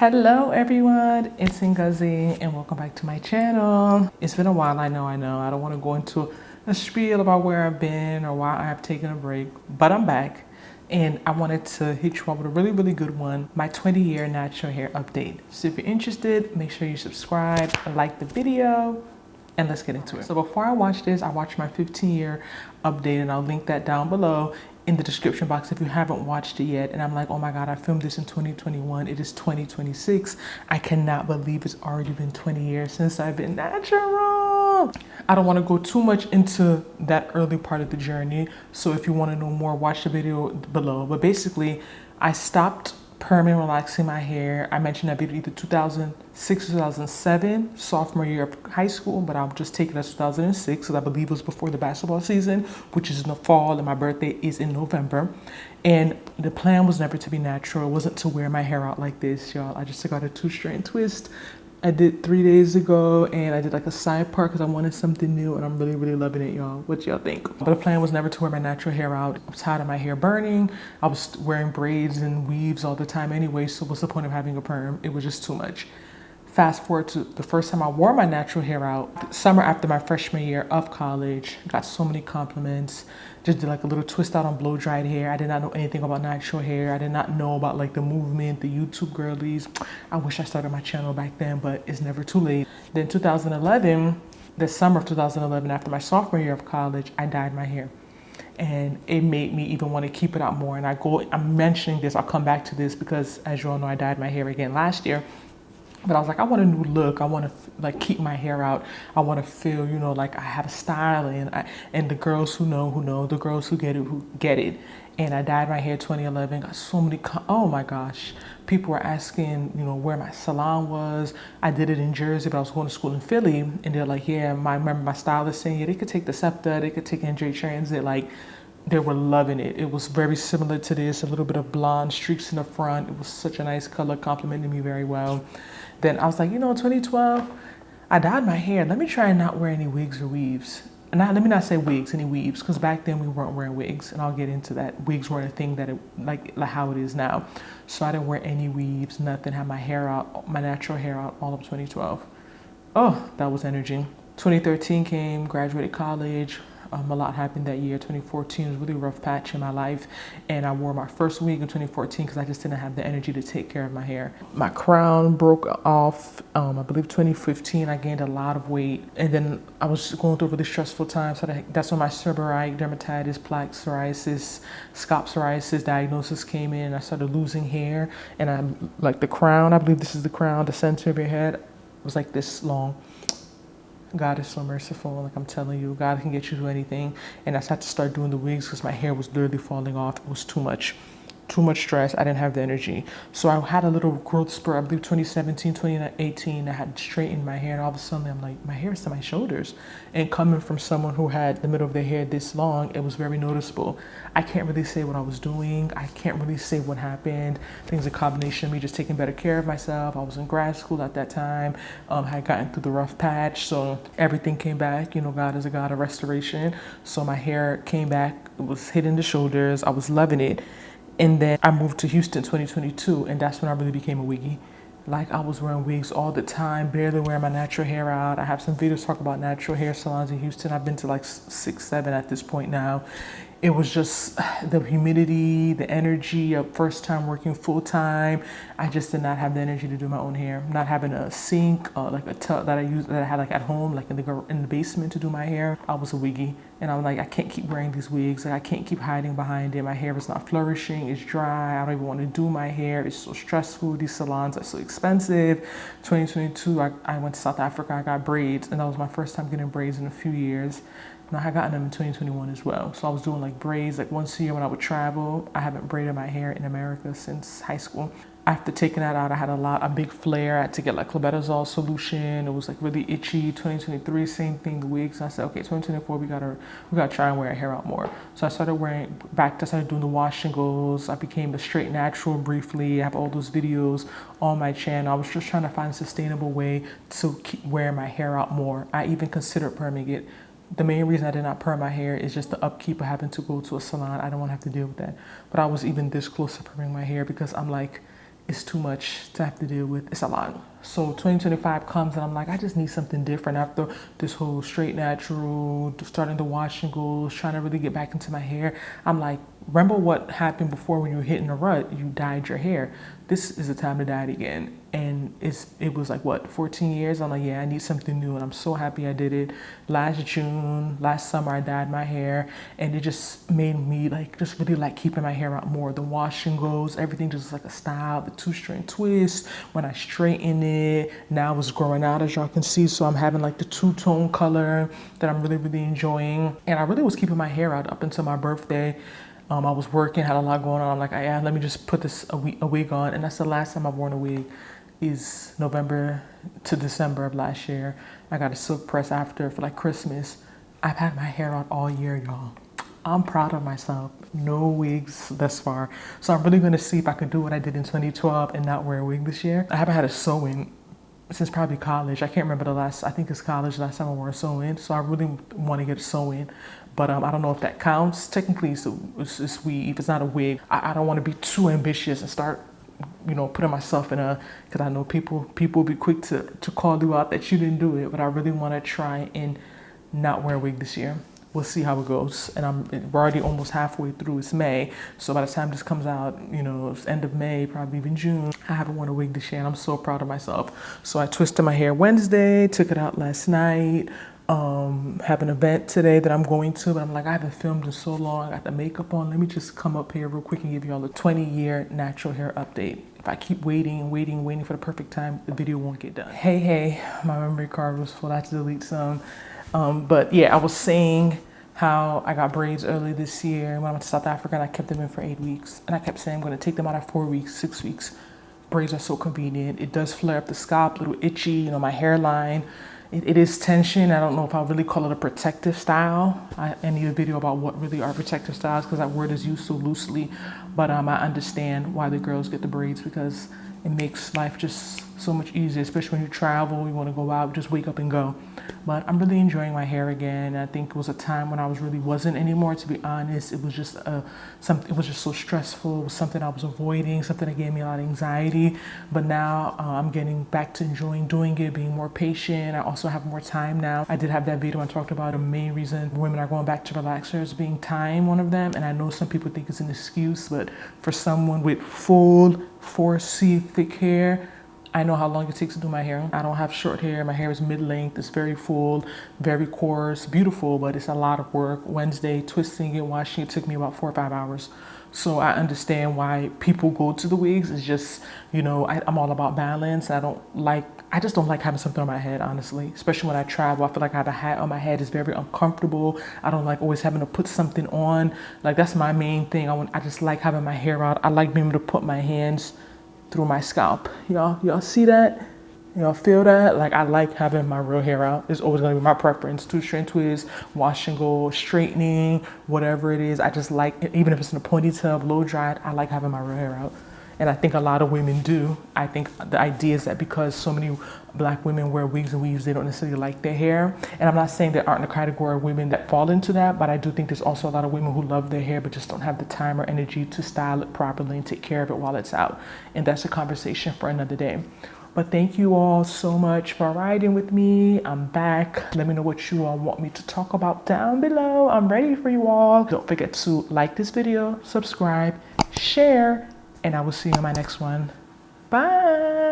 Hello everyone, it's Ngozi and welcome back to my channel. It's been a while, I know. I don't want to go into a spiel about where I've been or why I have taken a break, but I'm back and I wanted to hit you up with a really good one, my 20-year natural hair update. So if you're interested, make sure you subscribe, like the video, and let's get into it. So before I watch this, I watched my 15-year update and I'll link that down below in the description box if you haven't watched it yet. And I'm like, oh my God, I filmed this in 2021. It is 2026. I cannot believe it's already been 20 years since I've been natural. I don't want to go too much into that early part of the journey. So if you want to know more, watch the video below. But basically, I stopped perming, relaxing my hair. I mentioned that video either 2006 or 2007, sophomore year of high school, but I'll just take it as 2006 because I believe it was before the basketball season, which is in the fall, and my birthday is in November. And the plan was never to be natural. It wasn't to wear my hair out like this, y'all. I just got a 2-strand twist. I did 3 days ago, and I did like a side part because I wanted something new, and I'm really loving it, y'all. What y'all think? But the plan was never to wear my natural hair out. I'm tired of my hair burning. I was wearing braids and weaves all the time anyway, so what's the point of having a perm? It was just too much. Fast forward to the first time I wore my natural hair out, summer after my freshman year of college. Got so many compliments. Just did like a little twist out on blow dried hair. I did not know anything about natural hair. I did not know about like the movement, the YouTube girlies. I wish I started my channel back then, but it's never too late. Then 2011, the summer of 2011, after my sophomore year of college, I dyed my hair. And it made me even want to keep it out more. And I'm mentioning this, I'll come back to this because as you all know, I dyed my hair again last year. But I was like, I want a new look. I want to like keep my hair out. I want to feel, you know, like I have a style, and the girls who know, the girls who get it. And I dyed my hair 2011. Got so many, oh my gosh. People were asking, you know, where my salon was. I did it in Jersey, but I was going to school in Philly. And they're like, yeah, I remember my stylist saying, yeah, they could take the SEPTA, they could take NJ Transit. Like, they were loving it. It was very similar to this, a little bit of blonde streaks in the front. It was such a nice color, complimented me very well. Then I was like, you know, 2012, I dyed my hair. Let me try and not wear any wigs or weaves. And let me not say wigs, any weaves, because back then we weren't wearing wigs, and I'll get into that. Wigs weren't a thing like how it is now. So I didn't wear any weaves, nothing. Had my hair out, my natural hair out all of 2012. Oh, that was energy. 2013 came, graduated college. A lot happened that year. 2014 was a really rough patch in my life, and I wore my first wig in 2014 because I just didn't have the energy to take care of my hair. My crown broke off, I believe 2015. I gained a lot of weight, and then I was going through a really stressful time, so that's when my seborrheic dermatitis, plaque psoriasis, scalp psoriasis diagnosis came in. I started losing hair, and like the crown, I believe this is the crown, the center of your head was like this long. God is so merciful, like I'm telling you, God can get you to anything. And I had to start doing the wigs because my hair was literally falling off. It was too much stress. I didn't have the energy. So I had a little growth spurt, I believe 2017, 2018, I had straightened my hair, and all of a sudden I'm like, my hair is to my shoulders. And coming from someone who had the middle of their hair this long, it was very noticeable. I can't really say what I was doing. I can't really say what happened. I think it's a combination of me just taking better care of myself. I was in grad school at that time, had gotten through the rough patch, so everything came back. You know, God is a God of restoration. So my hair came back, it was hitting the shoulders, I was loving it. And then I moved to Houston 2022, and that's when I really became a wiggy. Like, I was wearing wigs all the time, barely wearing my natural hair out. I have some videos talk about natural hair salons in Houston. I've been to like 6, 7 at this point now. It was just the humidity, the energy of first time working full time. I just did not have the energy to do my own hair. Not having a sink, like a tub that I had like at home, like in the basement to do my hair. I was a wiggy, and I was like, I can't keep wearing these wigs. Like, I can't keep hiding behind it. My hair is not flourishing. It's dry. I don't even want to do my hair. It's so stressful. These salons are so expensive. 2022, I went to South Africa. I got braids, and that was my first time getting braids in a few years. And I had gotten them in 2021 as well. So I was doing like braids like once a year when I would travel. I haven't braided my hair in America since high school. After taking that out, I had a big flare. I had to get like clobetasol solution. It was like really itchy. 2023, same thing, the wigs. And I said, okay, 2024, we gotta try and wear our hair out more. So I started started doing the wash and goes. I became a straight natural briefly. I have all those videos on my channel. I was just trying to find a sustainable way to keep wearing my hair out more. I even considered perming it. The main reason I did not perm my hair is just the upkeep of having to go to a salon. I don't want to have to deal with that. But I was even this close to perming my hair because I'm like, it's too much to have to deal with. It's a lot. So 2025 comes and I'm like, I just need something different after this whole straight natural, starting to wash and go, trying to really get back into my hair. I'm like, remember what happened before when you were hitting a rut? You dyed your hair. This is the time to dye it again. And it was like, what, 14 years? I'm like, yeah, I need something new. And I'm so happy I did it. Last summer, I dyed my hair. And it just made me like, just really like keeping my hair out more. The wash and goes, everything just like a style, the 2-strand twist. When I straighten it, now it's growing out, as y'all can see. So I'm having like the 2-tone color that I'm really, really enjoying. And I really was keeping my hair out up until my birthday. I was working, had a lot going on. I'm like, yeah, let me just put a wig on. And that's the last time I've worn a wig, is November to December of last year. I got a silk press after for like Christmas. I've had my hair out all year, y'all. I'm proud of myself. No wigs thus far. So I'm really gonna see if I can do what I did in 2012 and not wear a wig this year. I haven't had a sew-in since probably college. I can't remember I think it's college last time I wore a sew-in. So I really want to get a sew-in. But I don't know if that counts. Technically, it's weave. It's not a wig. I don't want to be too ambitious and start, putting myself in because I know people will be quick to call you out that you didn't do it. But I really want to try and not wear a wig this year. We'll see how it goes. And we're already almost halfway through. It's May. So by the time this comes out, it's end of May, probably even June. I haven't worn a wig this year and I'm so proud of myself. So I twisted my hair Wednesday, took it out last night. Have an event today that I'm going to, but I'm like, I haven't filmed in so long. I got the makeup on. Let me just come up here real quick and give you all a 20-year natural hair update. If I keep waiting for the perfect time, the video won't get done. Hey, my memory card was full. I had to delete some. But yeah, I was saying how I got braids early this year when I went to South Africa and I kept them in for 8 weeks. And I kept saying I'm going to take them out at 4 weeks, 6 weeks. Braids are so convenient. It does flare up the scalp, a little itchy, my hairline. It is tension. I don't know if I'll really call it a protective style. I need a video about what really are protective styles because that word is used so loosely. But I understand why the girls get the braids because it makes life just so much easier, especially when you travel, you want to go out, just wake up and go. But I'm really enjoying my hair again. I think it was a time when I wasn't anymore, to be honest. It was just it was just so stressful. It was something I was avoiding, something that gave me a lot of anxiety. But now I'm getting back to enjoying doing it, being more patient. I also have more time now. I did have that video I talked about the main reason women are going back to relaxers being time, one of them. And I know some people think it's an excuse, but for someone with full 4C thick hair, I know how long it takes to do my hair. I don't have short hair. My hair is mid-length. It's very full, very coarse, beautiful, but it's a lot of work. Wednesday, twisting it, washing it took me about 4 or 5 hours. So I understand why people go to the wigs. It's just, I'm all about balance. I just don't like having something on my head, honestly, especially when I travel. I feel like I have a hat on my head. It's very uncomfortable. I don't like always having to put something on. Like, that's my main thing. I just like having my hair out. I like being able to put my hands through my scalp. Y'all see that? Y'all feel that? Like, I like having my real hair out. It's always gonna be my preference. 2-strand twist, wash and go, straightening, whatever it is. I just like, even if it's in a ponytail, blow dried, I like having my real hair out. And I think a lot of women do. I think the idea is that because so many Black women wear wigs and weaves, they don't necessarily like their hair. And I'm not saying there aren't a category of women that fall into that, but I do think there's also a lot of women who love their hair but just don't have the time or energy to style it properly and take care of it while it's out. And that's a conversation for another day. But thank you all so much for riding with me. I'm back. Let me know what you all want me to talk about down below. I'm ready for you all. Don't forget to like this video, subscribe, share, and I will see you in my next one. Bye.